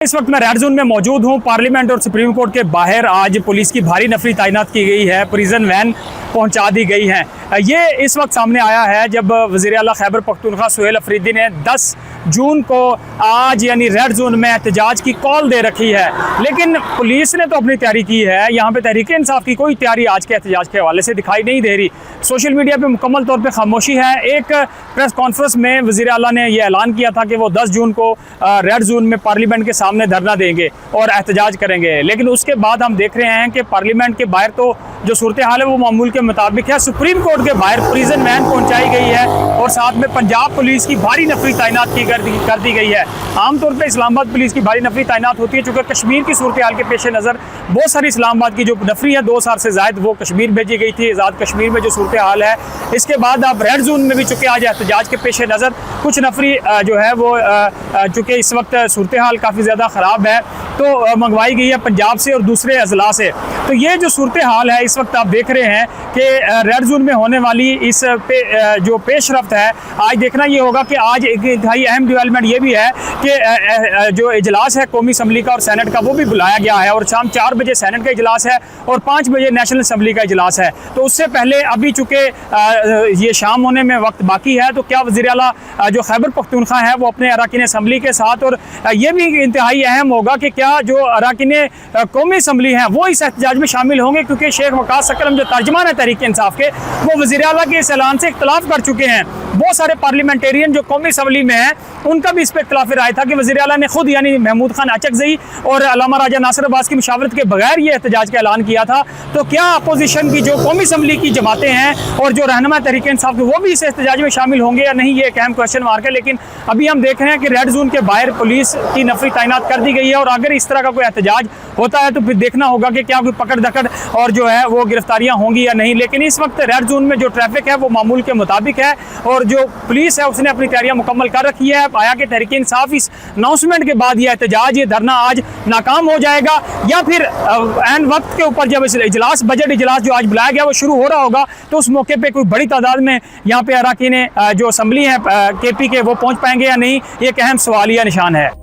इस वक्त मैं रेड जोन में मौजूद हूं। पार्लियामेंट और सुप्रीम कोर्ट के बाहर आज पुलिस की भारी नफरी तैनात की गई है, प्रिजन वैन पहुंचा दी गई हैं। ये इस वक्त सामने आया है जब वज़ीर आला खैबर पख्तूनख्वा सुहेल अफरीदी ने 10 जून को आज यानी रेड जोन में एहतजाज की कॉल दे रखी है, लेकिन पुलिस ने तो अपनी तैयारी की है। यहाँ पे तहरीक इंसाफ की कोई तैयारी आज के एहतजाज के हवाले से दिखाई नहीं दे रही। सोशल मीडिया पे मुकम्मल तौर पे खामोशी है। एक प्रेस कॉन्फ्रेंस में वज़ीर आला ने यह ऐलान किया था कि वो 10 जून को रेड जोन में पार्लियामेंट के सामने धरना देंगे और एहतजाज करेंगे, लेकिन उसके बाद हम देख रहे हैं कि पार्लियामेंट के बाहर तो जो सूरत हाल है वो मामूल के मुताबिक है। सुप्रीम कोर्ट के बाहर प्रिजन वैन पहुंचाई गई है और साथ में पंजाब पुलिस की भारी नफरी तैनात कर दी गई है। आमतौर पर इस्लामाबाद पुलिस की भारी नफरी तैनात होती है, चूँकि कश्मीर की सूरत हाल के पेश नज़र बहुत सारी इस्लामाबाद की जो नफरी है 2 साल से ज़ायद वो कश्मीर भेजी गई थी। आज़ाद कश्मीर में जो सूरत हाल है, इसके बाद अब रेड जोन में भी चूँकि आज एहतजाज के पेश नज़र कुछ नफरी जो है वो चूँकि इस वक्त सूरत हाल काफ़ी ज़्यादा ख़राब है तो मंगवाई गई है पंजाब से और दूसरे अजला से। तो ये जो सूरत हाल है इस वक्त आप देख रहे हैं कि रेड जोन में होने वाली इस जो पेशरफ्त है, आज देखना ये होगा कि आज एक इंतहाई अहम डेवलपमेंट ये भी है कि जो इजलास है कौमी असम्बली का और सेनेट का वो भी बुलाया गया है और शाम 4 बजे सेनेट का इजलास है और 5 बजे नेशनल असम्बली का इजलास है। तो उससे पहले अभी चूँकि ये शाम होने में वक्त बाकी है, तो क्या वज़ीर आला जो खैबर पख्तूनख्वा है वो अपने अरकान असम्बली के साथ, और ये भी इंतहाई अहम होगा कि क्या जो अरकान कौमी असम्बली हैं वो इस एहतजाज में शामिल होंगे, क्योंकि शेख वकास सकरम जो तर्जमान है तहरीक इंसाफ के वो वज़ीर आला के इस ऐलान से इख्तलाफ कर चुके हैं। बहुत सारे पार्लियामेंटेरियन जो कौमी असम्बली में हैं उनका भी इस पर इख्तलाफ राय था कि वज़ीर आला ने खुद यानी महमूद खान अचकज़ई और अल्लामा राजा नासिर अब्बास की मुशावरत के बगैर ये एहतजाज का ऐलान किया था। तो क्या अपोजिशन की जो कौमी असम्बली की जमातें हैं और जो रहनुमा तहरीक इंसाफ के वो भी इस एहतजाज में शामिल होंगे या नहीं, ये एक अहम क्वेश्चन मार्क है। लेकिन अभी हम देख रहे हैं कि रेड जोन के बाहर पुलिस की नफरी तैनात कर दी गई है और अगर इस तरह का कोई एहतजाज होता है तो फिर देखना होगा कि क्या कोई पकड़ दकड़ और जो है वो गिरफ्तारियां होंगी या नहीं। लेकिन इस वक्त रेड जोन में जो ट्रैफिक है वो मामूल के मुताबिक है और जो पुलिस है उसने अपनी तैयारियां मुकम्मल कर रखी है। आया कि तहरीक इंसाफ इस अनाउंसमेंट के बाद ये एहतजाज ये धरना आज नाकाम हो जाएगा या फिर एन वक्त के ऊपर जब इजलास बजट इजलास जो आज बुलाया गया वो शुरू हो रहा होगा तो उस मौके पर कोई बड़ी तादाद में यहाँ पे अरकान जो असम्बली है KP के वो पहुँच पाएंगे या नहीं, ये एक अहम सवालिया निशान है।